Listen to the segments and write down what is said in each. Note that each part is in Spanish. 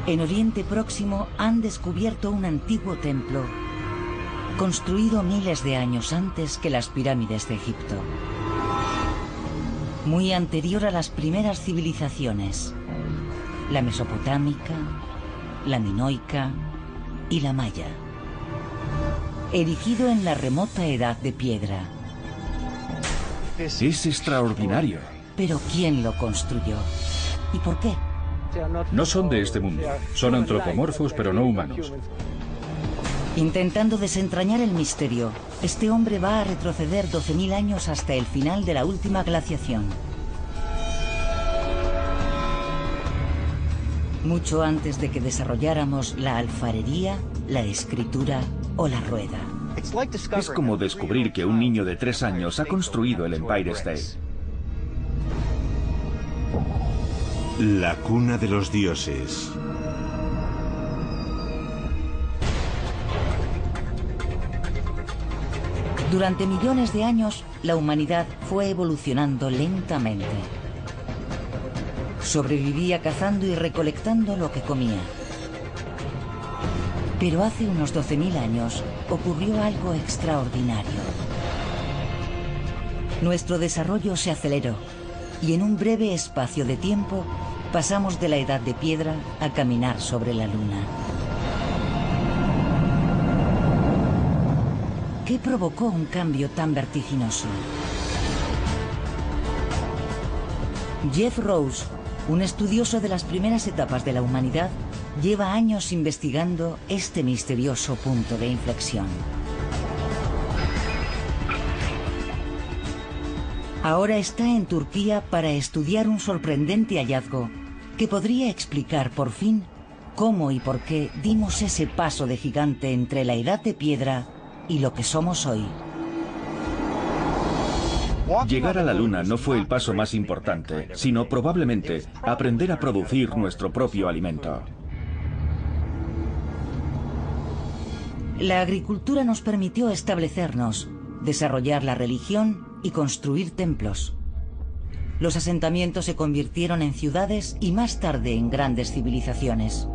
En Oriente Próximo han descubierto un antiguo templo construido miles de años antes que las pirámides de Egipto, muy anterior a las primeras civilizaciones, la mesopotámica, la minoica y la maya, erigido en la remota Edad de Piedra. Es extraordinario. Pero ¿quién lo construyó? ¿Y por qué? No son de este mundo. Son antropomorfos, pero no humanos. Intentando desentrañar el misterio, este hombre va a retroceder 12.000 años hasta el final de la última glaciación. Mucho antes de que desarrolláramos la alfarería, la escritura o la rueda. Es como descubrir que un niño de 3 años ha construido el Empire State. La cuna de los dioses. Durante millones de años, la humanidad fue evolucionando lentamente. Sobrevivía cazando y recolectando lo que comía. Pero hace unos 12.000 años ocurrió algo extraordinario. Nuestro desarrollo se aceleró y en un breve espacio de tiempo pasamos de la Edad de Piedra a caminar sobre la Luna. ¿Qué provocó un cambio tan vertiginoso? Jeff Rose, un estudioso de las primeras etapas de la humanidad, lleva años investigando este misterioso punto de inflexión. Ahora está en Turquía para estudiar un sorprendente hallazgo que podría explicar por fin cómo y por qué dimos ese paso de gigante entre la Edad de Piedra y lo que somos hoy. Llegar a la Luna no fue el paso más importante, sino probablemente aprender a producir nuestro propio alimento. La agricultura nos permitió establecernos, desarrollar la religión y construir templos. Los asentamientos se convirtieron en ciudades y más tarde en grandes civilizaciones.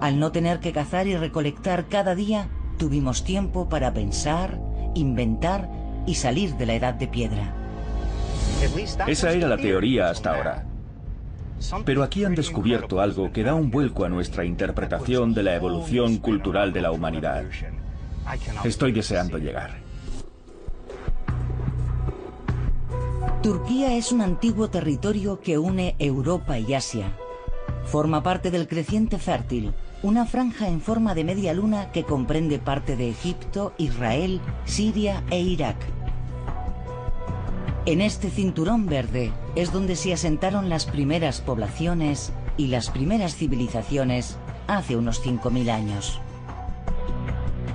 Al no tener que cazar y recolectar cada día, tuvimos tiempo para pensar, inventar y salir de la Edad de Piedra. Esa era la teoría hasta ahora. Pero aquí han descubierto algo que da un vuelco a nuestra interpretación de la evolución cultural de la humanidad. Estoy deseando llegar. Turquía es un antiguo territorio que une Europa y Asia. Forma parte del creciente fértil, una franja en forma de media luna que comprende parte de Egipto, Israel, Siria e Irak. En este cinturón verde es donde se asentaron las primeras poblaciones y las primeras civilizaciones hace unos 5.000 años.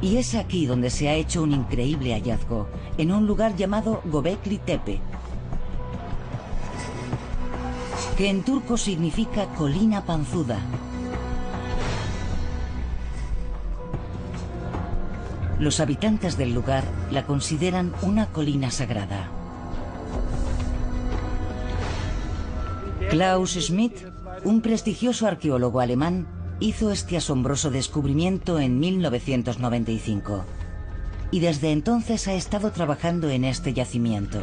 Y es aquí donde se ha hecho un increíble hallazgo, en un lugar llamado Göbekli Tepe, que en turco significa colina panzuda. Los habitantes del lugar la consideran una colina sagrada. Klaus Schmidt, un prestigioso arqueólogo alemán, hizo este asombroso descubrimiento en 1995. Y desde entonces ha estado trabajando en este yacimiento.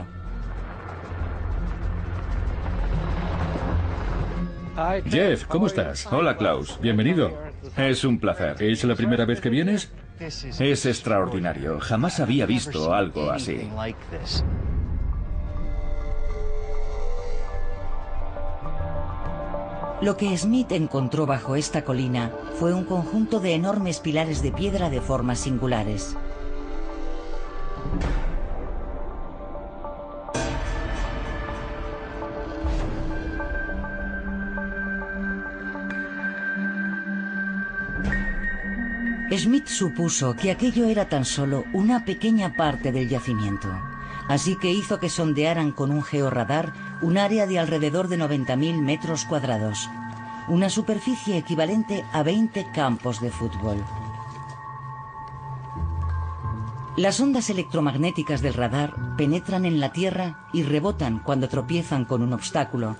Jeff, ¿cómo estás? Hola, Klaus. Bienvenido. Es un placer. ¿Es la primera vez que vienes? Es extraordinario. Jamás había visto algo así. Lo que Smith encontró bajo esta colina fue un conjunto de enormes pilares de piedra de formas singulares. Smith supuso que aquello era tan solo una pequeña parte del yacimiento, así que hizo que sondearan con un georradar un área de alrededor de 90.000 metros cuadrados, una superficie equivalente a 20 campos de fútbol. Las ondas electromagnéticas del radar penetran en la Tierra y rebotan cuando tropiezan con un obstáculo,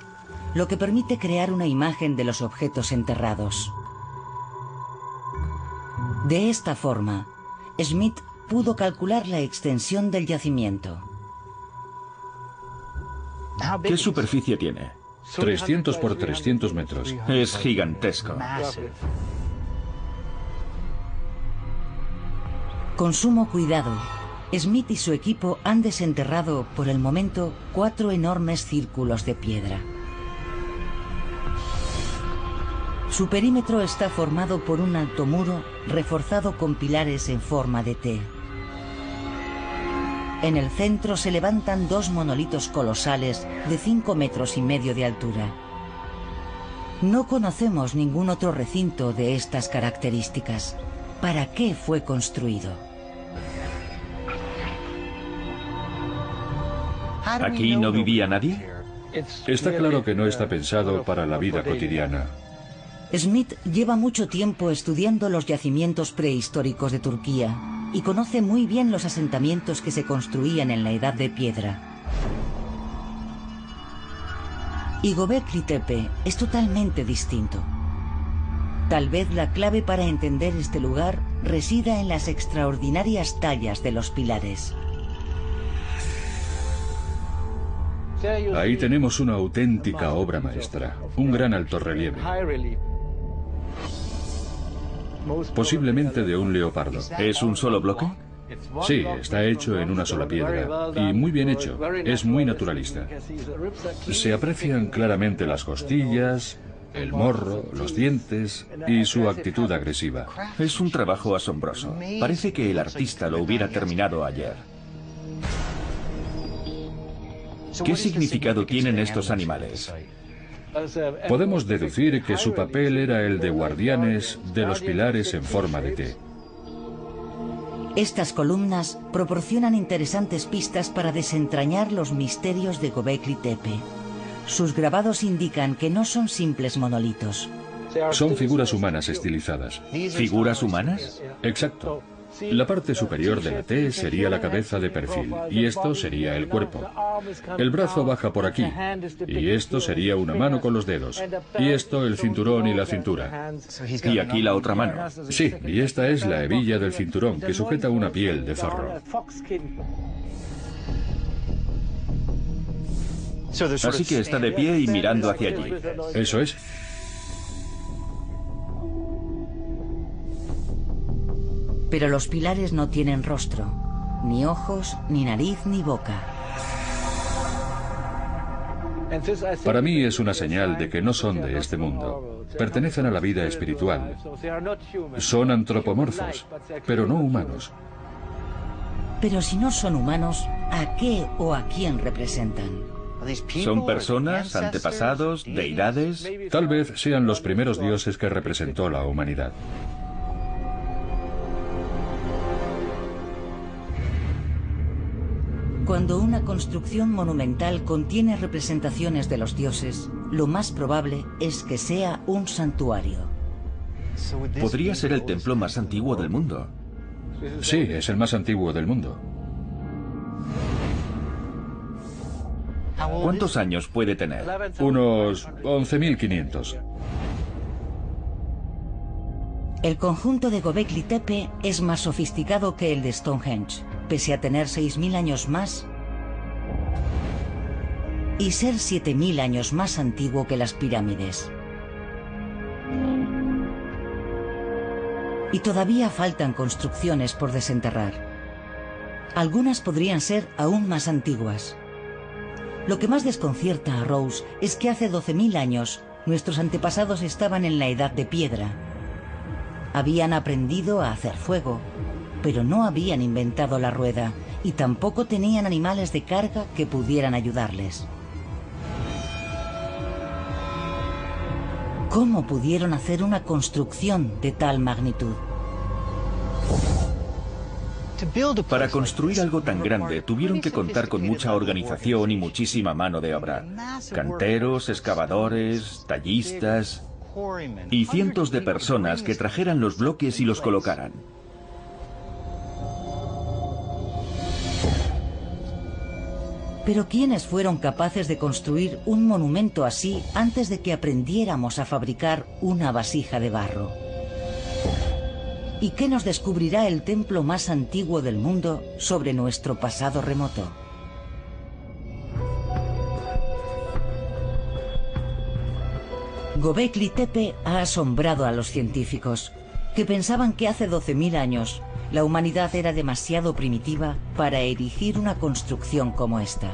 lo que permite crear una imagen de los objetos enterrados. De esta forma, Smith pudo calcular la extensión del yacimiento. ¿Qué superficie tiene? 300 por 300 metros. Es gigantesco. Con sumo cuidado, Smith y su equipo han desenterrado, por el momento, 4 enormes círculos de piedra. Su perímetro está formado por un alto muro reforzado con pilares en forma de T. En el centro se levantan 2 monolitos colosales de 5,5 metros de altura. No conocemos ningún otro recinto de estas características. ¿Para qué fue construido? ¿Aquí no vivía nadie? Está claro que no está pensado para la vida cotidiana. Smith lleva mucho tiempo estudiando los yacimientos prehistóricos de Turquía y conoce muy bien los asentamientos que se construían en la Edad de Piedra. Y Göbekli Tepe es totalmente distinto. Tal vez la clave para entender este lugar resida en las extraordinarias tallas de los pilares. Ahí tenemos una auténtica obra maestra, un gran altorrelieve. Posiblemente de un leopardo. ¿Es un solo bloque? Sí, está hecho en una sola piedra. Y muy bien hecho. Es muy naturalista. Se aprecian claramente las costillas, el morro, los dientes y su actitud agresiva. Es un trabajo asombroso. Parece que el artista lo hubiera terminado ayer. ¿Qué significado tienen estos animales? Podemos deducir que su papel era el de guardianes de los pilares en forma de T. Estas columnas proporcionan interesantes pistas para desentrañar los misterios de Göbekli Tepe. Sus grabados indican que no son simples monolitos. Son figuras humanas estilizadas. ¿Figuras humanas? Exacto. La parte superior de la T sería la cabeza de perfil, y esto sería el cuerpo. El brazo baja por aquí, y esto sería una mano con los dedos, y esto el cinturón y la cintura. Y aquí la otra mano. Sí, y esta es la hebilla del cinturón, que sujeta una piel de zorro. Así que está de pie y mirando hacia allí. Eso es. Pero los pilares no tienen rostro, ni ojos, ni nariz, ni boca. Para mí es una señal de que no son de este mundo. Pertenecen a la vida espiritual. Son antropomorfos, pero no humanos. Pero si no son humanos, ¿a qué o a quién representan? ¿Son personas, antepasados, deidades? Tal vez sean los primeros dioses que representó la humanidad. Cuando una construcción monumental contiene representaciones de los dioses, lo más probable es que sea un santuario. Podría ser el templo más antiguo del mundo. Sí, es el más antiguo del mundo. ¿Cuántos años puede tener? Unos 11.500. El conjunto de Göbekli Tepe es más sofisticado que el de Stonehenge, pese a tener 6.000 años más y ser 7.000 años más antiguo que las pirámides. Y todavía faltan construcciones por desenterrar. Algunas podrían ser aún más antiguas. Lo que más desconcierta a Rose es que hace 12.000 años nuestros antepasados estaban en la Edad de Piedra. Habían aprendido a hacer fuego, pero no habían inventado la rueda y tampoco tenían animales de carga que pudieran ayudarles. ¿Cómo pudieron hacer una construcción de tal magnitud? Para construir algo tan grande tuvieron que contar con mucha organización y muchísima mano de obra. Canteros, excavadores, tallistas y cientos de personas que trajeran los bloques y los colocaran. Pero ¿quiénes fueron capaces de construir un monumento así antes de que aprendiéramos a fabricar una vasija de barro? ¿Y qué nos descubrirá el templo más antiguo del mundo sobre nuestro pasado remoto? Göbekli Tepe ha asombrado a los científicos, que pensaban que hace 12.000 años la humanidad era demasiado primitiva para erigir una construcción como esta.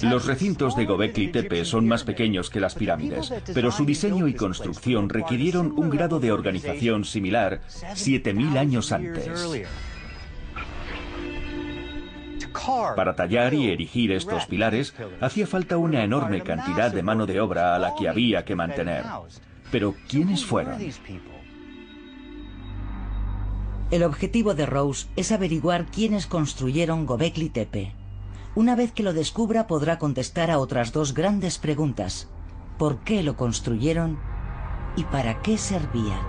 Los recintos de Göbekli Tepe son más pequeños que las pirámides, pero su diseño y construcción requirieron un grado de organización similar 7.000 años antes. Para tallar y erigir estos pilares, hacía falta una enorme cantidad de mano de obra a la que había que mantener. Pero ¿quiénes fueron? El objetivo de Rose es averiguar quiénes construyeron Göbekli Tepe. Una vez que lo descubra, podrá contestar a otras dos grandes preguntas: ¿por qué lo construyeron? ¿Y para qué servía?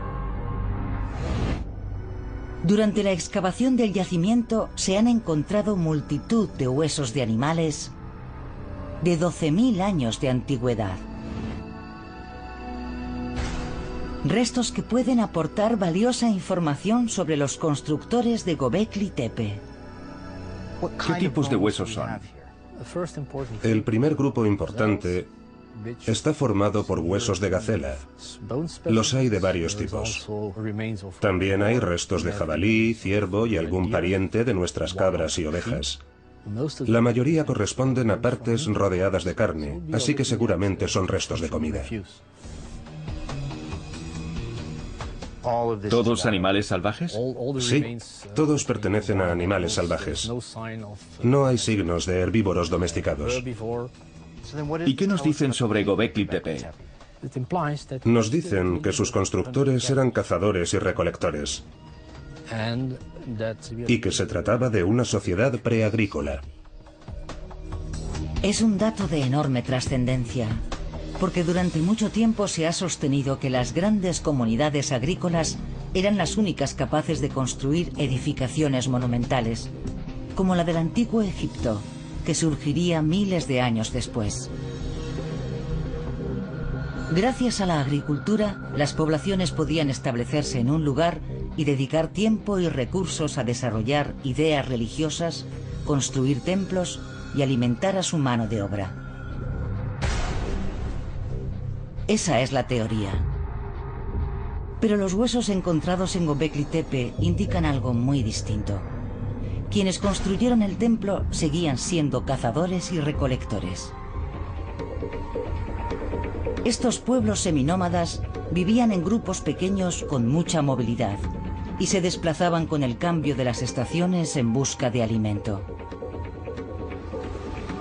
Durante la excavación del yacimiento se han encontrado multitud de huesos de animales de 12.000 años de antigüedad. Restos que pueden aportar valiosa información sobre los constructores de Göbekli Tepe. ¿Qué tipos de huesos son? El primer grupo importante está formado por huesos de gacela. Los hay de varios tipos. También hay restos de jabalí, ciervo y algún pariente de nuestras cabras y ovejas. La mayoría corresponden a partes rodeadas de carne, así que seguramente son restos de comida. ¿Todos animales salvajes? Sí, todos pertenecen a animales salvajes. No hay signos de herbívoros domesticados. ¿Y qué nos dicen sobre Göbekli Tepe? Nos dicen que sus constructores eran cazadores y recolectores, y que se trataba de una sociedad preagrícola. Es un dato de enorme trascendencia, porque durante mucho tiempo se ha sostenido que las grandes comunidades agrícolas eran las únicas capaces de construir edificaciones monumentales, como la del antiguo Egipto, que surgiría miles de años después. Gracias a la agricultura, las poblaciones podían establecerse en un lugar y dedicar tiempo y recursos a desarrollar ideas religiosas, construir templos y alimentar a su mano de obra. Esa es la teoría. Pero los huesos encontrados en Göbekli Tepe indican algo muy distinto. Quienes construyeron el templo seguían siendo cazadores y recolectores. Estos pueblos seminómadas vivían en grupos pequeños con mucha movilidad y se desplazaban con el cambio de las estaciones en busca de alimento.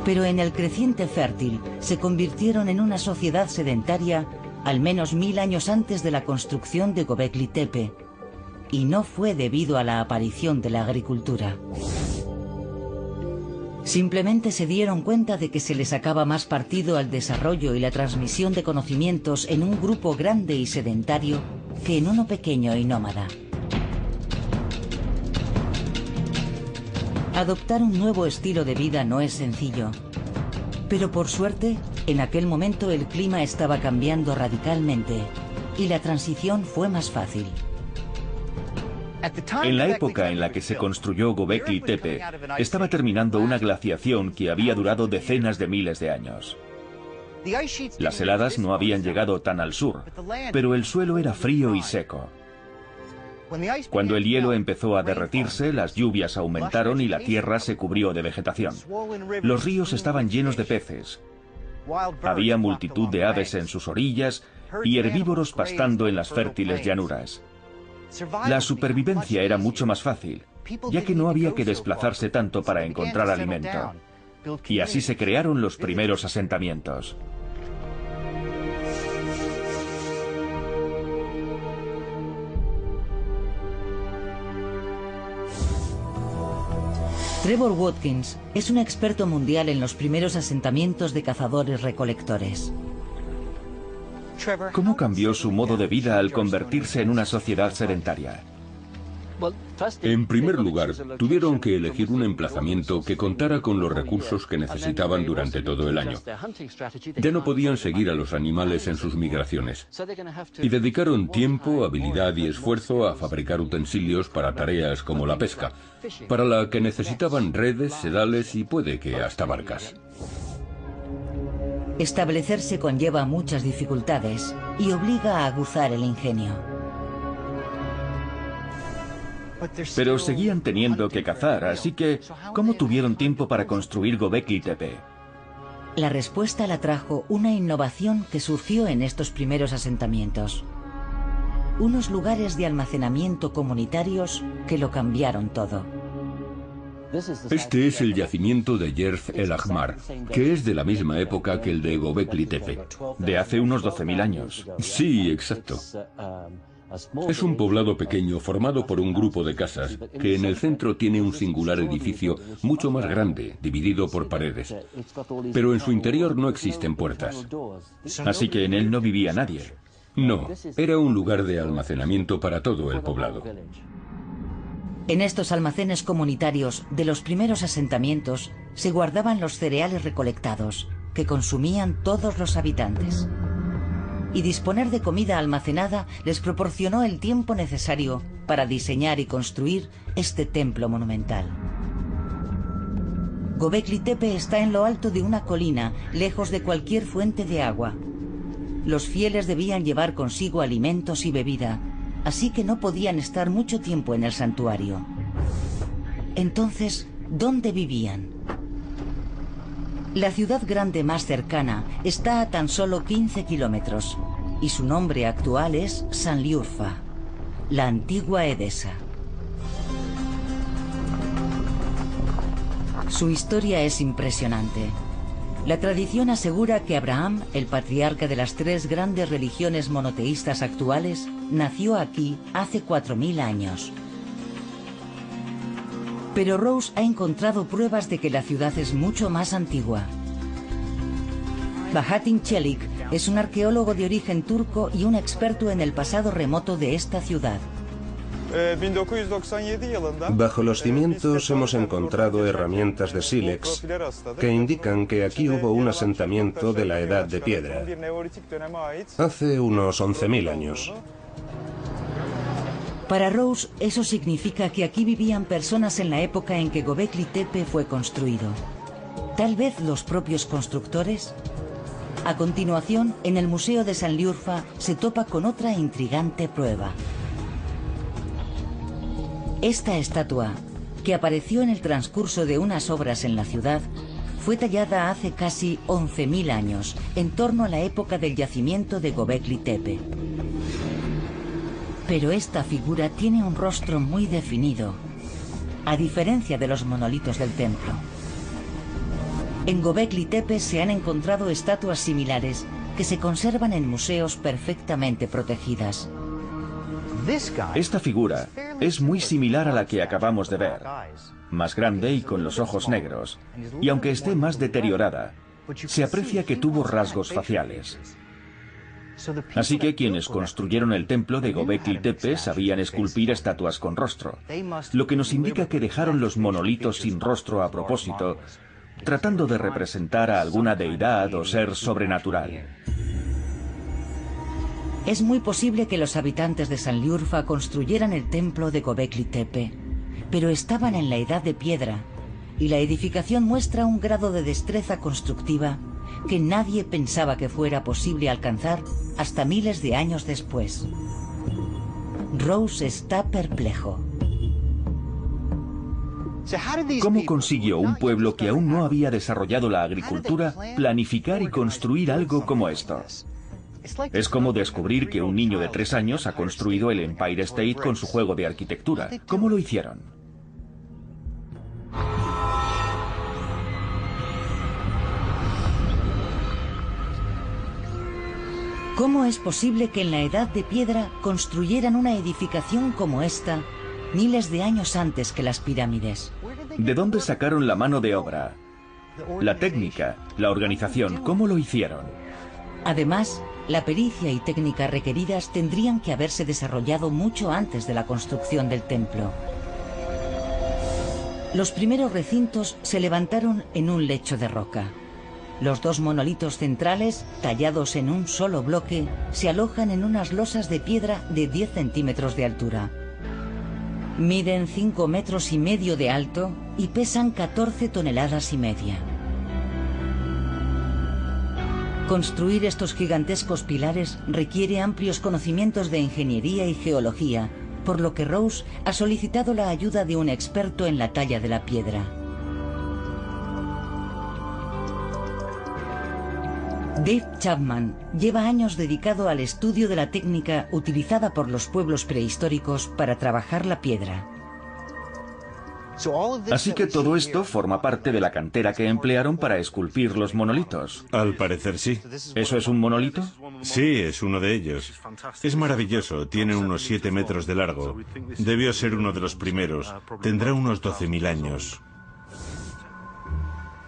Pero en el creciente fértil se convirtieron en una sociedad sedentaria al menos 1000 años antes de la construcción de Göbekli Tepe, y no fue debido a la aparición de la agricultura. Simplemente se dieron cuenta de que se les sacaba más partido al desarrollo y la transmisión de conocimientos en un grupo grande y sedentario que en uno pequeño y nómada. Adoptar un nuevo estilo de vida no es sencillo, pero por suerte, en aquel momento el clima estaba cambiando radicalmente y la transición fue más fácil. En la época en la que se construyó Göbekli Tepe, estaba terminando una glaciación que había durado decenas de miles de años. Las heladas no habían llegado tan al sur, pero el suelo era frío y seco. Cuando el hielo empezó a derretirse, las lluvias aumentaron y la tierra se cubrió de vegetación. Los ríos estaban llenos de peces. Había multitud de aves en sus orillas y herbívoros pastando en las fértiles llanuras. La supervivencia era mucho más fácil, ya que no había que desplazarse tanto para encontrar alimento. Y así se crearon los primeros asentamientos. Trevor Watkins es un experto mundial en los primeros asentamientos de cazadores-recolectores. ¿Cómo cambió su modo de vida al convertirse en una sociedad sedentaria? En primer lugar, tuvieron que elegir un emplazamiento que contara con los recursos que necesitaban durante todo el año. Ya no podían seguir a los animales en sus migraciones. Y dedicaron tiempo, habilidad y esfuerzo a fabricar utensilios para tareas como la pesca, para la que necesitaban redes, sedales y puede que hasta barcas. Establecerse conlleva muchas dificultades y obliga a aguzar el ingenio. Pero seguían teniendo que cazar, así que ¿cómo tuvieron tiempo para construir Göbekli Tepe? La respuesta la trajo una innovación que surgió en estos primeros asentamientos. Unos lugares de almacenamiento comunitarios que lo cambiaron todo. Este es el yacimiento de Yerf el Ahmar, que es de la misma época que el de Göbekli Tepe. De hace unos 12.000 años. Sí, exacto. Es un poblado pequeño formado por un grupo de casas que en el centro tiene un singular edificio mucho más grande, dividido por paredes. Pero en su interior no existen puertas. Así que en él no vivía nadie. No, era un lugar de almacenamiento para todo el poblado. En estos almacenes comunitarios de los primeros asentamientos se guardaban los cereales recolectados, que consumían todos los habitantes. Y disponer de comida almacenada les proporcionó el tiempo necesario para diseñar y construir este templo monumental. Göbekli Tepe está en lo alto de una colina, lejos de cualquier fuente de agua. Los fieles debían llevar consigo alimentos y bebida, así que no podían estar mucho tiempo en el santuario. Entonces, ¿dónde vivían? La ciudad grande más cercana está a tan solo 15 kilómetros y su nombre actual es Sanliurfa, la antigua Edesa. Su historia es impresionante. La tradición asegura que Abraham, el patriarca de las 3 grandes religiones monoteístas actuales, nació aquí hace 4000 años. Pero Rose ha encontrado pruebas de que la ciudad es mucho más antigua. Bahattin Çelik es un arqueólogo de origen turco y un experto en el pasado remoto de esta ciudad. Bajo los cimientos hemos encontrado herramientas de sílex que indican que aquí hubo un asentamiento de la Edad de Piedra, hace unos 11.000 años. Para Rose, eso significa que aquí vivían personas en la época en que Göbekli Tepe fue construido. ¿Tal vez los propios constructores? A continuación, en el Museo de Sanliurfa se topa con otra intrigante prueba. Esta estatua, que apareció en el transcurso de unas obras en la ciudad, fue tallada hace casi 11.000 años, en torno a la época del yacimiento de Göbekli Tepe. Pero esta figura tiene un rostro muy definido, a diferencia de los monolitos del templo. En Göbekli Tepe se han encontrado estatuas similares que se conservan en museos perfectamente protegidas. Esta figura es muy similar a la que acabamos de ver, más grande y con los ojos negros, y aunque esté más deteriorada, se aprecia que tuvo rasgos faciales. Así que quienes construyeron el templo de Göbekli Tepe sabían esculpir estatuas con rostro, lo que nos indica que dejaron los monolitos sin rostro a propósito, tratando de representar a alguna deidad o ser sobrenatural. Es muy posible que los habitantes de Sanliurfa construyeran el templo de Göbekli Tepe, pero estaban en la Edad de Piedra, y la edificación muestra un grado de destreza constructiva que nadie pensaba que fuera posible alcanzar hasta miles de años después. Rose está perplejo. ¿Cómo consiguió un pueblo que aún no había desarrollado la agricultura planificar y construir algo como esto? Es como descubrir que un niño de 3 años ha construido el Empire State con su juego de arquitectura. ¿Cómo lo hicieron? ¿Cómo es posible que en la Edad de Piedra construyeran una edificación como esta miles de años antes que las pirámides? ¿De dónde sacaron la mano de obra? La técnica, la organización, ¿cómo lo hicieron? Además, La pericia y técnica requeridas tendrían que haberse desarrollado mucho antes de la construcción del templo. Los primeros recintos se levantaron en un lecho de roca. Los dos monolitos centrales, tallados en un solo bloque, se alojan en unas losas de piedra de 10 centímetros de altura. Miden 5,5 metros de alto y pesan 14,5 toneladas. Construir estos gigantescos pilares requiere amplios conocimientos de ingeniería y geología, por lo que Rose ha solicitado la ayuda de un experto en la talla de la piedra. Dave Chapman lleva años dedicado al estudio de la técnica utilizada por los pueblos prehistóricos para trabajar la piedra. Así que todo esto forma parte de la cantera que emplearon para esculpir los monolitos. Al parecer sí. ¿Eso es un monolito? Sí, es uno de ellos. Es maravilloso, tiene unos 7 metros de largo. Debió ser uno de los primeros. Tendrá unos 12.000 años.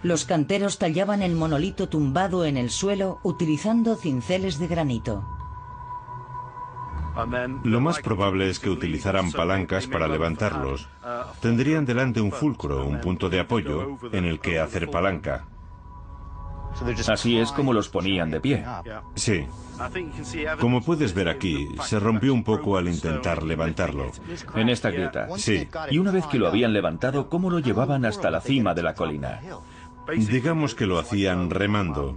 Los canteros tallaban el monolito tumbado en el suelo utilizando cinceles de granito. Lo más probable es que utilizaran palancas para levantarlos. Tendrían delante un fulcro, un punto de apoyo, en el que hacer palanca. Así es como los ponían de pie. Sí. Como puedes ver aquí, se rompió un poco al intentar levantarlo. En esta grieta. Sí. Y una vez que lo habían levantado, ¿cómo lo llevaban hasta la cima de la colina? Digamos que lo hacían remando.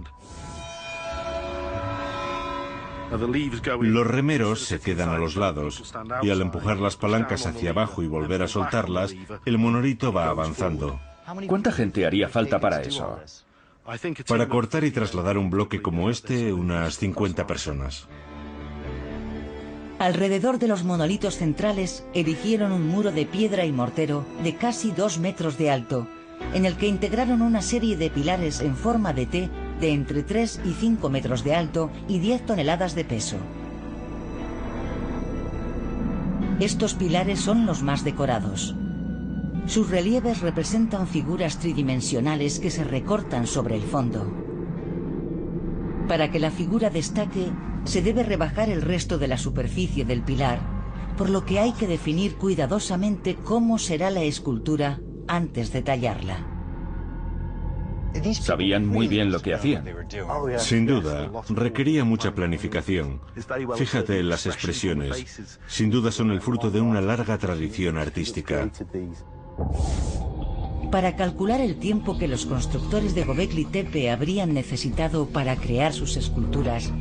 Los remeros se quedan a los lados y al empujar las palancas hacia abajo y volver a soltarlas, el monolito va avanzando. ¿Cuánta gente haría falta para eso? Para cortar y trasladar un bloque como este, unas 50 personas. Alrededor de los monolitos centrales erigieron un muro de piedra y mortero de casi 2 metros de alto, en el que integraron una serie de pilares en forma de T de entre 3 y 5 metros de alto y 10 toneladas de peso. Estos pilares son los más decorados. Sus relieves representan figuras tridimensionales que se recortan sobre el fondo. Para que la figura destaque, se debe rebajar el resto de la superficie del pilar, por lo que hay que definir cuidadosamente cómo será la escultura antes de tallarla. Sabían muy bien lo que hacían. Sin duda, requería mucha planificación. Fíjate en las expresiones. Sin duda son el fruto de una larga tradición artística. Para calcular el tiempo que los constructores de Göbekli Tepe habrían necesitado para crear sus esculturas,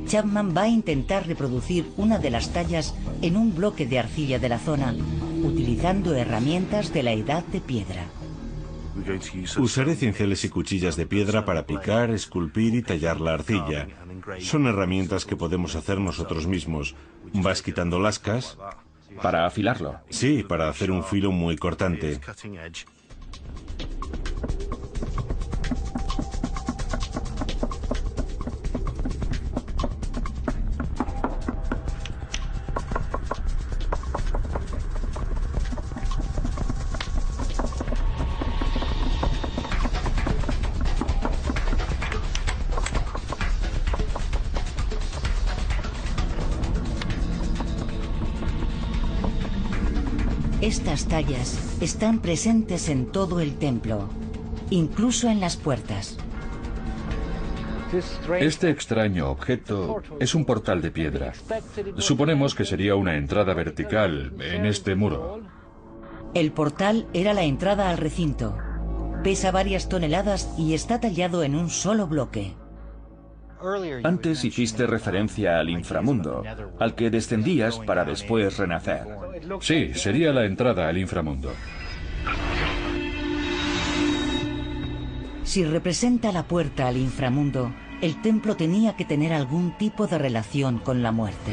Chapman va a intentar reproducir una de las tallas en un bloque de arcilla de la zona, utilizando herramientas de la Edad de Piedra. Usaré cinceles y cuchillas de piedra para picar, esculpir y tallar la arcilla. Son herramientas que podemos hacer nosotros mismos. Vas quitando lascas. ¿Para afilarlo? Sí, para hacer un filo muy cortante. Estas tallas están presentes en todo el templo, incluso en las puertas. Este extraño objeto es un portal de piedra. Suponemos que sería una entrada vertical en este muro. El portal era la entrada al recinto. Pesa varias toneladas y está tallado en un solo bloque. Antes hiciste referencia al inframundo, al que descendías para después renacer. Sí, sería la entrada al inframundo. Si representa la puerta al inframundo, el templo tenía que tener algún tipo de relación con la muerte.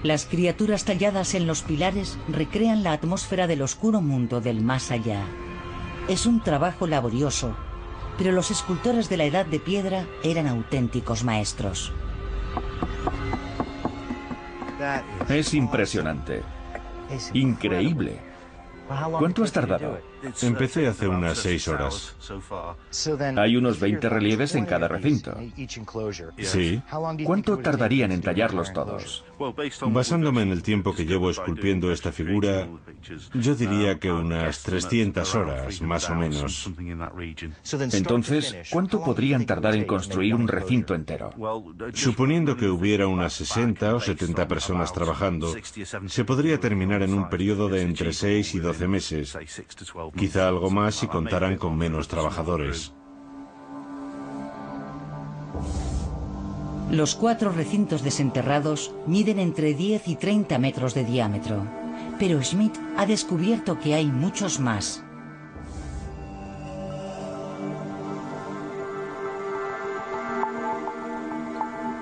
Las criaturas talladas en los pilares recrean la atmósfera del oscuro mundo del más allá. Es un trabajo laborioso, pero los escultores de la Edad de Piedra eran auténticos maestros. Es impresionante. Increíble. ¿Cuánto has tardado? Empecé hace unas 6 horas. Hay unos 20 relieves en cada recinto. Sí. ¿Cuánto tardarían en tallarlos todos? Basándome en el tiempo que llevo esculpiendo esta figura, yo diría que unas 300 horas, más o menos. Entonces, ¿cuánto podrían tardar en construir un recinto entero? Suponiendo que hubiera unas 60 o 70 personas trabajando, se podría terminar en un periodo de entre 6 y 12 meses. Quizá algo más si contaran con menos trabajadores. Los 4 recintos desenterrados miden entre 10 y 30 metros de diámetro, pero Schmidt ha descubierto que hay muchos más.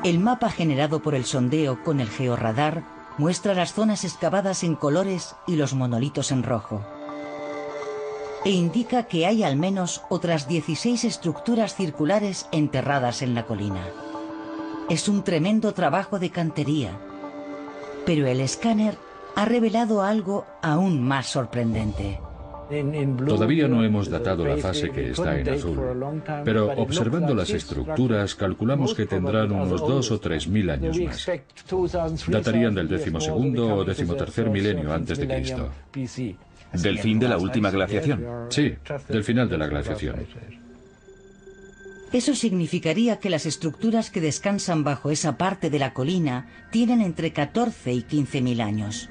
El mapa generado por el sondeo con el georradar muestra las zonas excavadas en colores y los monolitos en rojo. E indica que hay al menos otras 16 estructuras circulares enterradas en la colina. Es un tremendo trabajo de cantería, pero el escáner ha revelado algo aún más sorprendente. Todavía no hemos datado la fase que está en azul, pero observando las estructuras calculamos que tendrán unos 2 o 3 mil años más. Datarían del 12º o 13º milenio antes de Cristo. ¿Del fin de la última glaciación? Sí, del final de la glaciación. Eso significaría que las estructuras que descansan bajo esa parte de la colina tienen entre 14 y 15.000 años.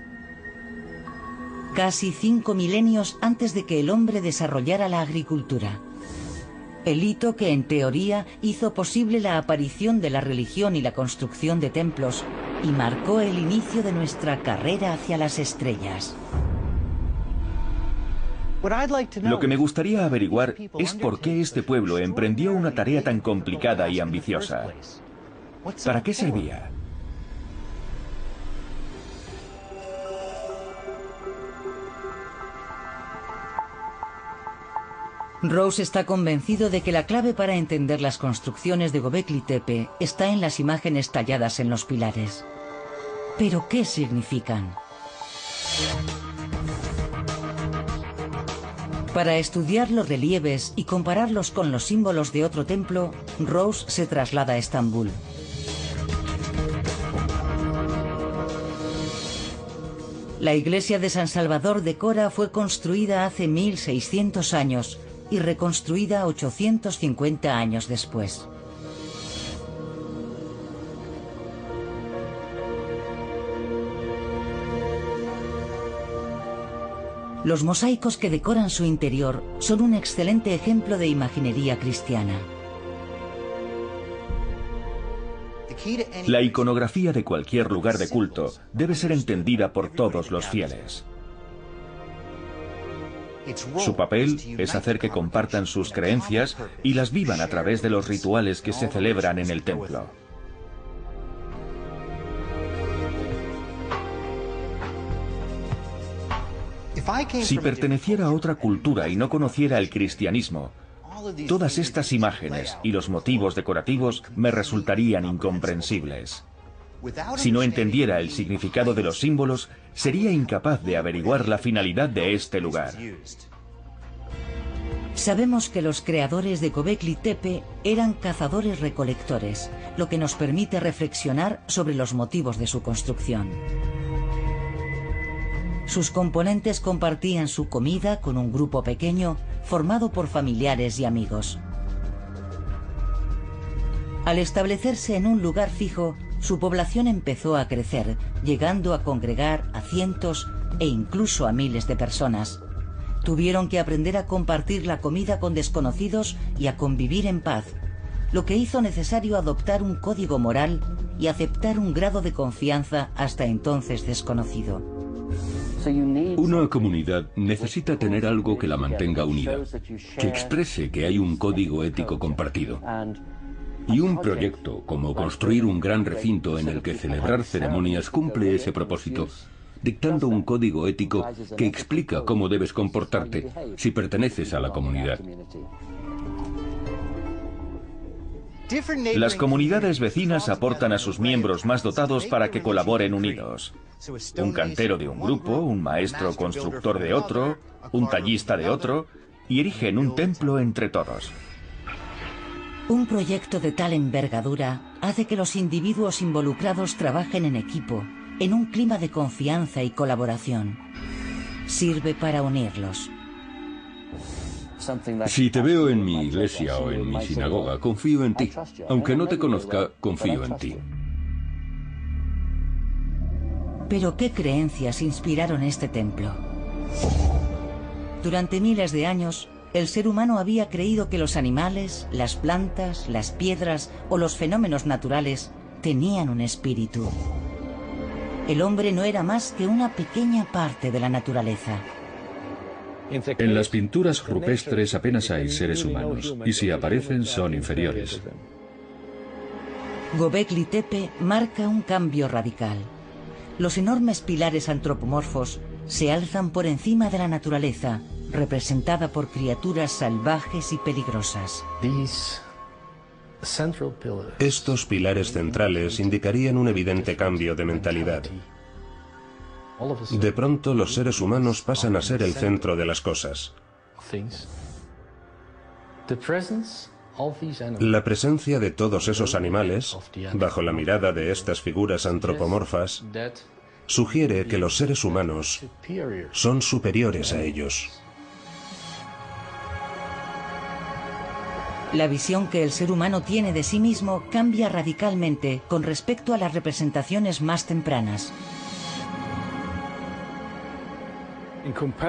Casi 5 milenios antes de que el hombre desarrollara la agricultura. El hito que en teoría hizo posible la aparición de la religión y la construcción de templos y marcó el inicio de nuestra carrera hacia las estrellas. Lo que me gustaría averiguar es por qué este pueblo emprendió una tarea tan complicada y ambiciosa. ¿Para qué servía? Rose está convencido de que la clave para entender las construcciones de Göbekli Tepe está en las imágenes talladas en los pilares. ¿Pero qué significan? Para estudiar los relieves y compararlos con los símbolos de otro templo, Rose se traslada a Estambul. La iglesia de San Salvador de Cora fue construida hace 1600 años y reconstruida 850 años después. Los mosaicos que decoran su interior son un excelente ejemplo de imaginería cristiana. La iconografía de cualquier lugar de culto debe ser entendida por todos los fieles. Su papel es hacer que compartan sus creencias y las vivan a través de los rituales que se celebran en el templo. Si perteneciera a otra cultura y no conociera el cristianismo, todas estas imágenes y los motivos decorativos me resultarían incomprensibles. Si no entendiera el significado de los símbolos, sería incapaz de averiguar la finalidad de este lugar. Sabemos que los creadores de Göbekli Tepe eran cazadores-recolectores, lo que nos permite reflexionar sobre los motivos de su construcción. Sus componentes compartían su comida con un grupo pequeño formado por familiares y amigos. Al establecerse en un lugar fijo, su población empezó a crecer, llegando a congregar a cientos e incluso a miles de personas. Tuvieron que aprender a compartir la comida con desconocidos y a convivir en paz, lo que hizo necesario adoptar un código moral y aceptar un grado de confianza hasta entonces desconocido. Una comunidad necesita tener algo que la mantenga unida, que exprese que hay un código ético compartido. Y un proyecto, como construir un gran recinto en el que celebrar ceremonias, cumple ese propósito, dictando un código ético que explica cómo debes comportarte si perteneces a la comunidad. Las comunidades vecinas aportan a sus miembros más dotados para que colaboren unidos. Un cantero de un grupo, un maestro constructor de otro, un tallista de otro, y erigen un templo entre todos. Un proyecto de tal envergadura hace que los individuos involucrados trabajen en equipo, en un clima de confianza y colaboración. Sirve para unirlos. Si te veo en mi iglesia o en mi sinagoga, confío en ti. Aunque no te conozca, confío en ti. Pero ¿qué creencias inspiraron este templo? Durante miles de años, el ser humano había creído que los animales, las plantas, las piedras o los fenómenos naturales tenían un espíritu. El hombre no era más que una pequeña parte de la naturaleza. En las pinturas rupestres apenas hay seres humanos, y si aparecen son inferiores. Göbekli Tepe marca un cambio radical. Los enormes pilares antropomorfos se alzan por encima de la naturaleza, representada por criaturas salvajes y peligrosas. Estos pilares centrales indicarían un evidente cambio de mentalidad. De pronto los seres humanos pasan a ser el centro de las cosas. La presencia de todos esos animales, bajo la mirada de estas figuras antropomorfas, sugiere que los seres humanos son superiores a ellos. La visión que el ser humano tiene de sí mismo cambia radicalmente con respecto a las representaciones más tempranas.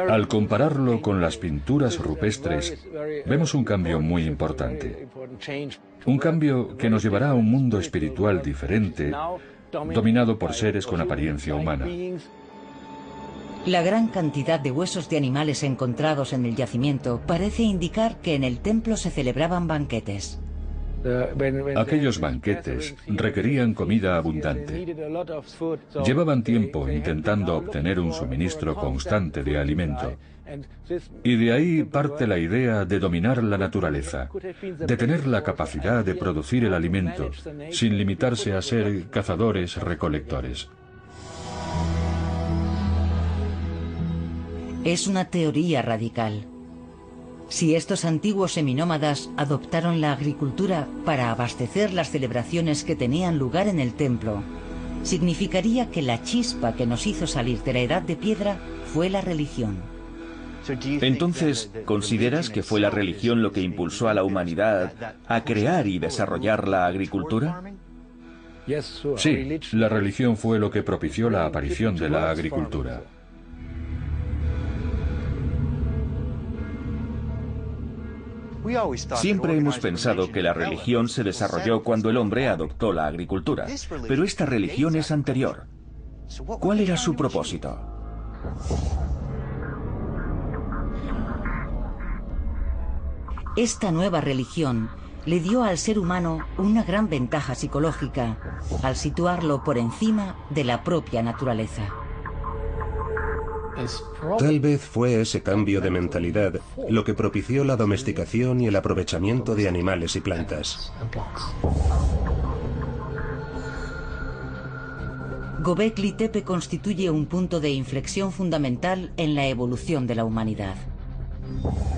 Al compararlo con las pinturas rupestres, vemos un cambio muy importante. Un cambio que nos llevará a un mundo espiritual diferente, dominado por seres con apariencia humana. La gran cantidad de huesos de animales encontrados en el yacimiento parece indicar que en el templo se celebraban banquetes. Aquellos banquetes requerían comida abundante. Llevaban tiempo intentando obtener un suministro constante de alimento. Y de ahí parte la idea de dominar la naturaleza, de tener la capacidad de producir el alimento, sin limitarse a ser cazadores-recolectores. Es una teoría radical. Si estos antiguos seminómadas adoptaron la agricultura para abastecer las celebraciones que tenían lugar en el templo, significaría que la chispa que nos hizo salir de la edad de piedra fue la religión. Entonces, ¿consideras que fue la religión lo que impulsó a la humanidad a crear y desarrollar la agricultura? Sí, la religión fue lo que propició la aparición de la agricultura. Siempre hemos pensado que la religión se desarrolló cuando el hombre adoptó la agricultura, pero esta religión es anterior. ¿Cuál era su propósito? Esta nueva religión le dio al ser humano una gran ventaja psicológica al situarlo por encima de la propia naturaleza. Tal vez fue ese cambio de mentalidad lo que propició la domesticación y el aprovechamiento de animales y plantas. Göbekli Tepe constituye un punto de inflexión fundamental en la evolución de la humanidad.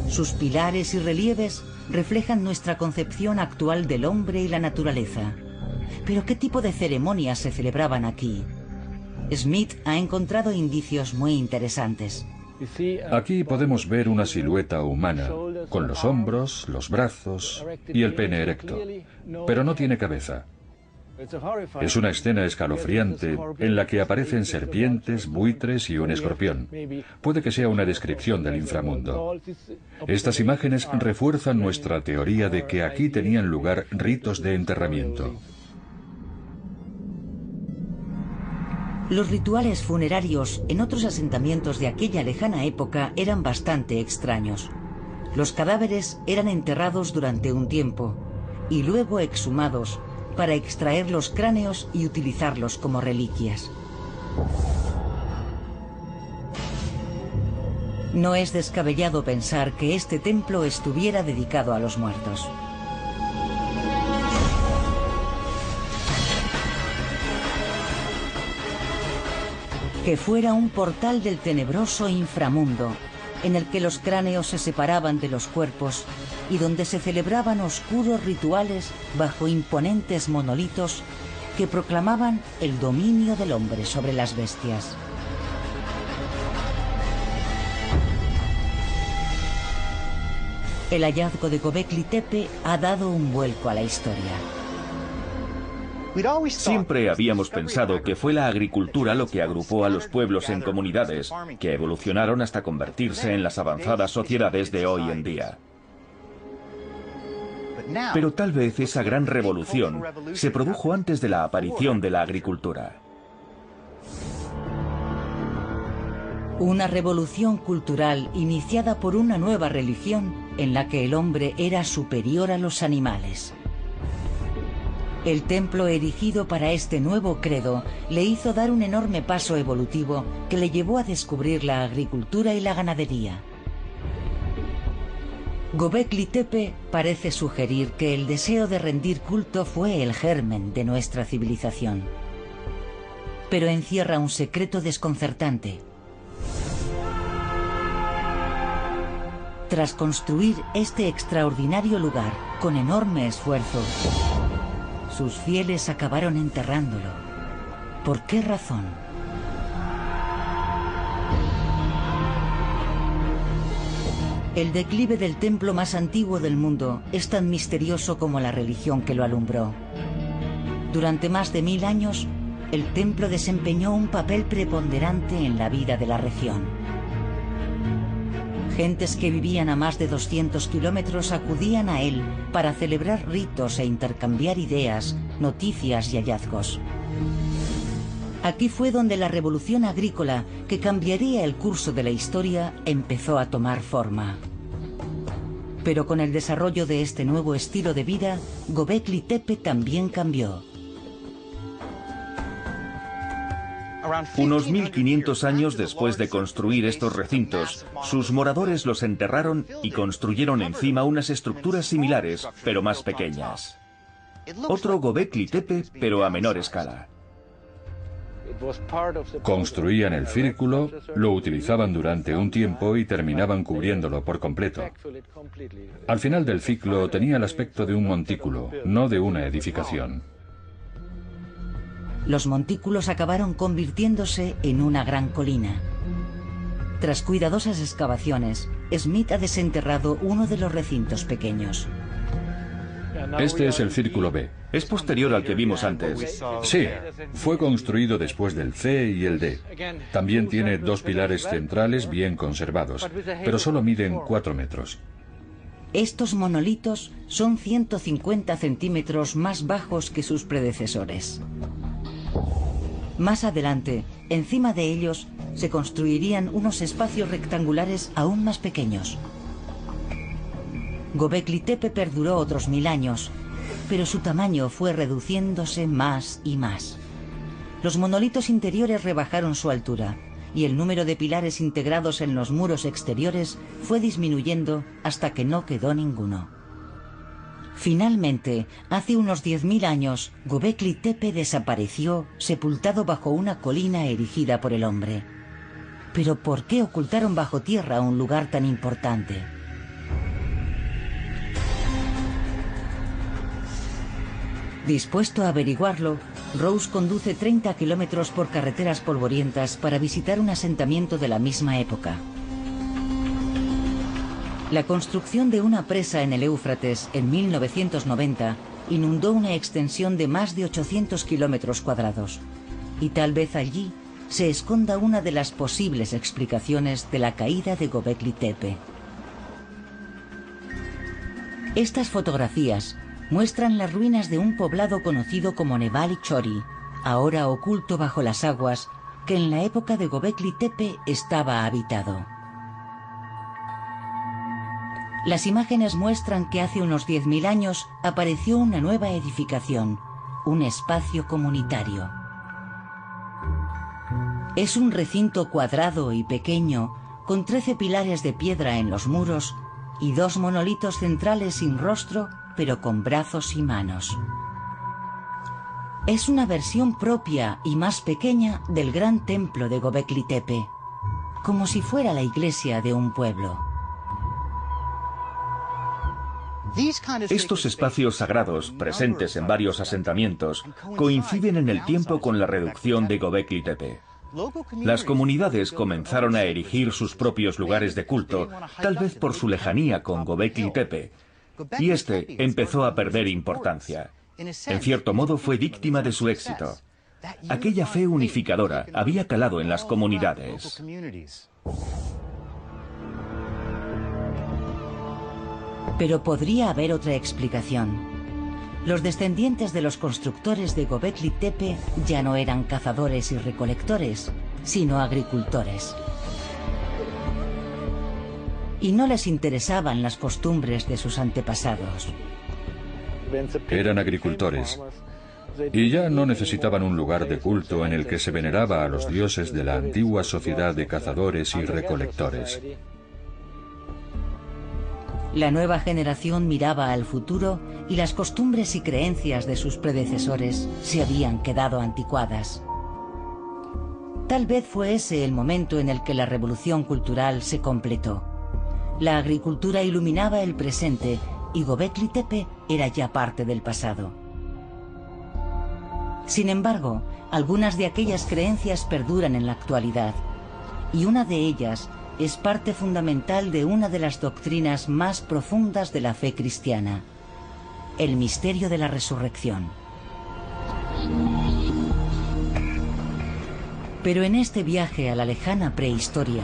Sus pilares y relieves reflejan nuestra concepción actual del hombre y la naturaleza. Pero ¿qué tipo de ceremonias se celebraban aquí? Smith ha encontrado indicios muy interesantes. Aquí podemos ver una silueta humana, con los hombros, los brazos y el pene erecto, pero no tiene cabeza. Es una escena escalofriante en la que aparecen serpientes, buitres y un escorpión. Puede que sea una descripción del inframundo. Estas imágenes refuerzan nuestra teoría de que aquí tenían lugar ritos de enterramiento. Los rituales funerarios en otros asentamientos de aquella lejana época eran bastante extraños. Los cadáveres eran enterrados durante un tiempo y luego exhumados para extraer los cráneos y utilizarlos como reliquias. No es descabellado pensar que este templo estuviera dedicado a los muertos. que fuera un portal del tenebroso inframundo, en el que los cráneos se separaban de los cuerpos y donde se celebraban oscuros rituales bajo imponentes monolitos que proclamaban el dominio del hombre sobre las bestias. El hallazgo de Göbekli Tepe ha dado un vuelco a la historia. Siempre habíamos pensado que fue la agricultura lo que agrupó a los pueblos en comunidades, que evolucionaron hasta convertirse en las avanzadas sociedades de hoy en día. Pero tal vez esa gran revolución se produjo antes de la aparición de la agricultura. Una revolución cultural iniciada por una nueva religión en la que el hombre era superior a los animales. El templo erigido para este nuevo credo le hizo dar un enorme paso evolutivo que le llevó a descubrir la agricultura y la ganadería. Göbekli Tepe parece sugerir que el deseo de rendir culto fue el germen de nuestra civilización. Pero encierra un secreto desconcertante. Tras construir este extraordinario lugar con enorme esfuerzo, sus fieles acabaron enterrándolo. ¿Por qué razón? El declive del templo más antiguo del mundo es tan misterioso como la religión que lo alumbró. Durante más de 1000 años, el templo desempeñó un papel preponderante en la vida de la región. Gentes que vivían a más de 200 kilómetros acudían a él para celebrar ritos e intercambiar ideas, noticias y hallazgos. Aquí fue donde la revolución agrícola, que cambiaría el curso de la historia, empezó a tomar forma. Pero con el desarrollo de este nuevo estilo de vida, Göbekli Tepe también cambió. Unos 1500 años después de construir estos recintos, sus moradores los enterraron y construyeron encima unas estructuras similares, pero más pequeñas. Otro Göbekli Tepe, pero a menor escala. Construían el círculo, lo utilizaban durante un tiempo y terminaban cubriéndolo por completo. Al final del ciclo tenía el aspecto de un montículo, no de una edificación. Los montículos acabaron convirtiéndose en una gran colina. Tras cuidadosas excavaciones, Smith ha desenterrado uno de los recintos pequeños. Este es el círculo B. Es posterior al que vimos antes. Sí, fue construido después del C y el D. También tiene 2 pilares centrales bien conservados, pero solo miden 4 metros. Estos monolitos son 150 centímetros más bajos que sus predecesores. Más adelante, encima de ellos, se construirían unos espacios rectangulares aún más pequeños. Göbekli Tepe perduró otros 1000 años, pero su tamaño fue reduciéndose más y más. Los monolitos interiores rebajaron su altura y el número de pilares integrados en los muros exteriores fue disminuyendo hasta que no quedó ninguno. Finalmente, hace unos 10.000 años, Göbekli Tepe desapareció, sepultado bajo una colina erigida por el hombre. Pero ¿por qué ocultaron bajo tierra un lugar tan importante? Dispuesto a averiguarlo, Rose conduce 30 kilómetros por carreteras polvorientas para visitar un asentamiento de la misma época. La construcción de una presa en el Éufrates en 1990 inundó una extensión de más de 800 kilómetros cuadrados, y tal vez allí se esconda una de las posibles explicaciones de la caída de Göbekli Tepe. Estas fotografías muestran las ruinas de un poblado conocido como Nebali Chori, ahora oculto bajo las aguas, que en la época de Göbekli Tepe estaba habitado. Las imágenes muestran que hace unos 10.000 años apareció una nueva edificación, un espacio comunitario. Es un recinto cuadrado y pequeño, con 13 pilares de piedra en los muros y 2 monolitos centrales sin rostro, pero con brazos y manos. Es una versión propia y más pequeña del gran templo de Göbekli Tepe, como si fuera la iglesia de un pueblo. Estos espacios sagrados, presentes en varios asentamientos, coinciden en el tiempo con la reducción de Göbekli Tepe. Las comunidades comenzaron a erigir sus propios lugares de culto, tal vez por su lejanía con Göbekli Tepe, y este empezó a perder importancia. En cierto modo fue víctima de su éxito. Aquella fe unificadora había calado en las comunidades. Pero podría haber otra explicación. Los descendientes de los constructores de Göbekli Tepe ya no eran cazadores y recolectores, sino agricultores. Y no les interesaban las costumbres de sus antepasados. Eran agricultores y ya no necesitaban un lugar de culto en el que se veneraba a los dioses de la antigua sociedad de cazadores y recolectores. La nueva generación miraba al futuro y las costumbres y creencias de sus predecesores se habían quedado anticuadas. Tal vez fue ese el momento en el que la revolución cultural se completó. La agricultura iluminaba el presente y Göbekli Tepe era ya parte del pasado. Sin embargo, algunas de aquellas creencias perduran en la actualidad, y una de ellas es parte fundamental de una de las doctrinas más profundas de la fe cristiana: el misterio de la resurrección. Pero en este viaje a la lejana prehistoria,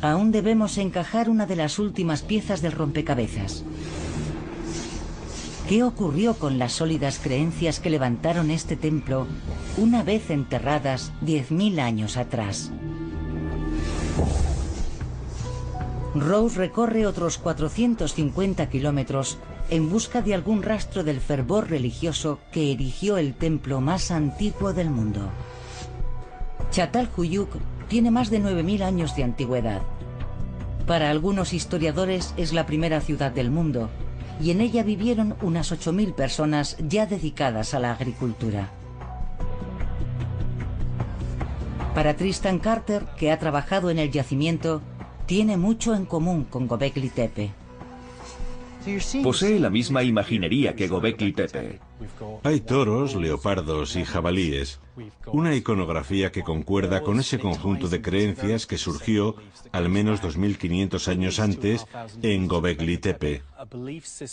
aún debemos encajar una de las últimas piezas del rompecabezas. ¿Qué ocurrió con las sólidas creencias que levantaron este templo una vez enterradas 10.000 años atrás? Rose recorre otros 450 kilómetros en busca de algún rastro del fervor religioso que erigió el templo más antiguo del mundo. Çatalhöyük tiene más de 9.000 años de antigüedad. Para algunos historiadores es la primera ciudad del mundo, y en ella vivieron unas 8.000 personas ya dedicadas a la agricultura. Para Tristan Carter, que ha trabajado en el yacimiento, tiene mucho en común con Göbekli Tepe. Posee la misma imaginería que Göbekli Tepe. Hay toros, leopardos y jabalíes, una iconografía que concuerda con ese conjunto de creencias que surgió al menos 2.500 años antes en Göbekli Tepe.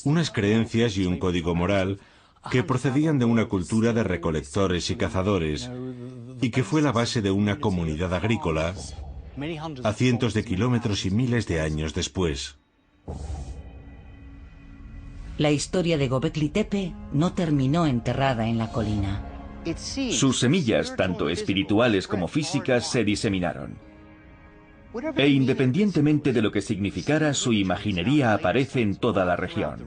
Unas creencias y un código moral que procedían de una cultura de recolectores y cazadores y que fue la base de una comunidad agrícola a cientos de kilómetros y miles de años después. La historia de Göbekli Tepe no terminó enterrada en la colina. Sus semillas, tanto espirituales como físicas, se diseminaron. E independientemente de lo que significara, su imaginería aparece en toda la región.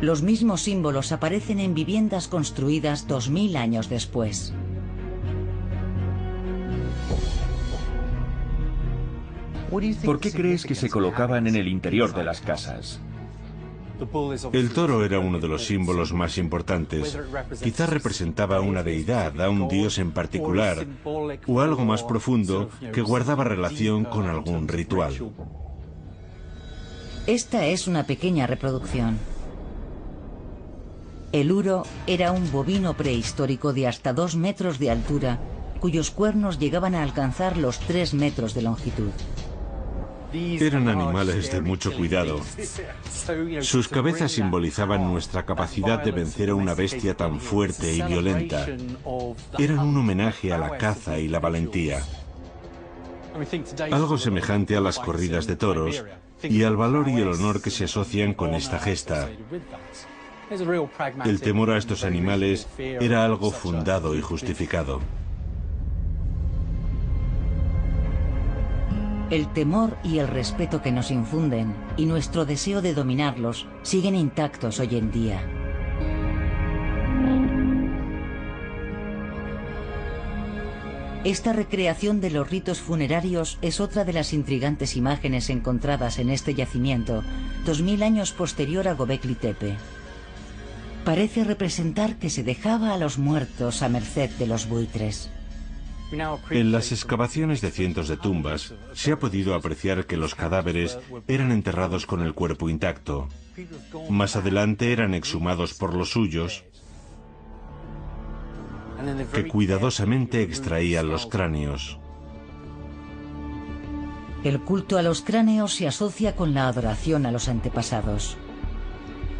Los mismos símbolos aparecen en viviendas construidas 2000 años después. ¿Por qué crees que se colocaban en el interior de las casas? El toro era uno de los símbolos más importantes. Quizá representaba a una deidad, a un dios en particular, o algo más profundo que guardaba relación con algún ritual. Esta es una pequeña reproducción. El uro era un bovino prehistórico de hasta 2 metros de altura, cuyos cuernos llegaban a alcanzar los 3 metros de longitud. Eran animales de mucho cuidado. Sus cabezas simbolizaban nuestra capacidad de vencer a una bestia tan fuerte y violenta. Eran un homenaje a la caza y la valentía. Algo semejante a las corridas de toros y al valor y el honor que se asocian con esta gesta. El temor a estos animales era algo fundado y justificado. El temor y el respeto que nos infunden y nuestro deseo de dominarlos siguen intactos hoy en día. Esta recreación de los ritos funerarios es otra de las intrigantes imágenes encontradas en este yacimiento, 2000 años posterior a Göbekli Tepe. Parece representar que se dejaba a los muertos a merced de los buitres. En las excavaciones de cientos de tumbas se ha podido apreciar que los cadáveres eran enterrados con el cuerpo intacto. Más adelante eran exhumados por los suyos, que cuidadosamente extraían los cráneos. El culto a los cráneos se asocia con la adoración a los antepasados.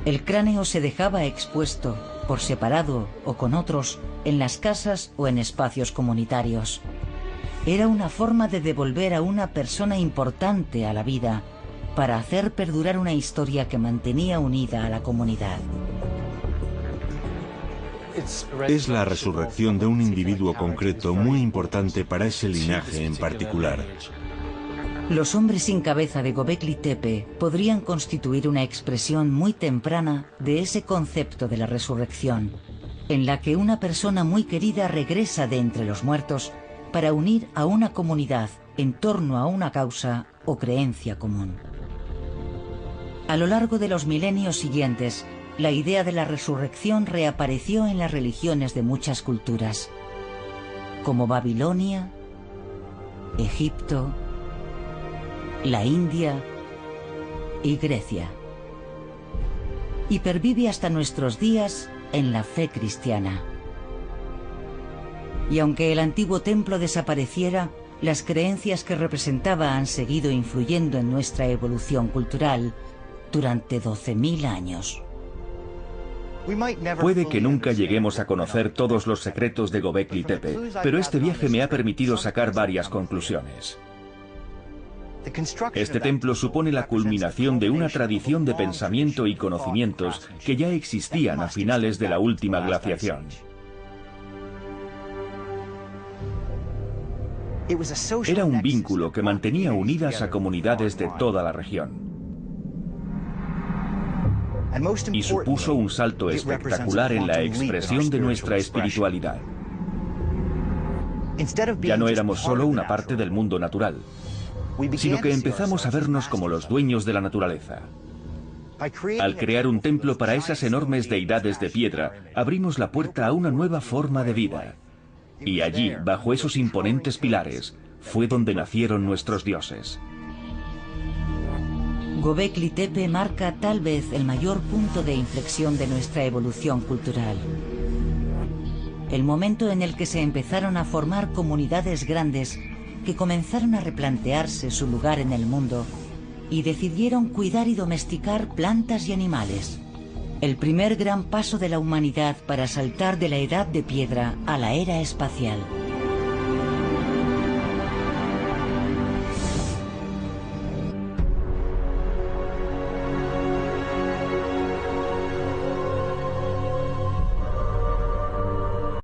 El cráneo se dejaba expuesto, por separado o con otros, en las casas o en espacios comunitarios. Era una forma de devolver a una persona importante a la vida, para hacer perdurar una historia que mantenía unida a la comunidad. Es la resurrección de un individuo concreto muy importante para ese linaje en particular. Los hombres sin cabeza de Göbekli Tepe podrían constituir una expresión muy temprana de ese concepto de la resurrección, en la que una persona muy querida regresa de entre los muertos para unir a una comunidad en torno a una causa o creencia común. A lo largo de los milenios siguientes, la idea de la resurrección reapareció en las religiones de muchas culturas, como Babilonia, Egipto, la India y Grecia. Y pervive hasta nuestros días en la fe cristiana. Y aunque el antiguo templo desapareciera, las creencias que representaba han seguido influyendo en nuestra evolución cultural durante 12.000 años. Puede que nunca lleguemos a conocer todos los secretos de Göbekli Tepe, pero este viaje me ha permitido sacar varias conclusiones. Este templo supone la culminación de una tradición de pensamiento y conocimientos que ya existían a finales de la última glaciación. Era un vínculo que mantenía unidas a comunidades de toda la región. Y supuso un salto espectacular en la expresión de nuestra espiritualidad. Ya no éramos solo una parte del mundo natural, sino que empezamos a vernos como los dueños de la naturaleza. Al crear un templo para esas enormes deidades de piedra, abrimos la puerta a una nueva forma de vida. Y allí, bajo esos imponentes pilares, fue donde nacieron nuestros dioses. Göbekli Tepe marca tal vez el mayor punto de inflexión de nuestra evolución cultural. El momento en el que se empezaron a formar comunidades grandes que comenzaron a replantearse su lugar en el mundo y decidieron cuidar y domesticar plantas y animales. El primer gran paso de la humanidad para saltar de la edad de piedra a la era espacial.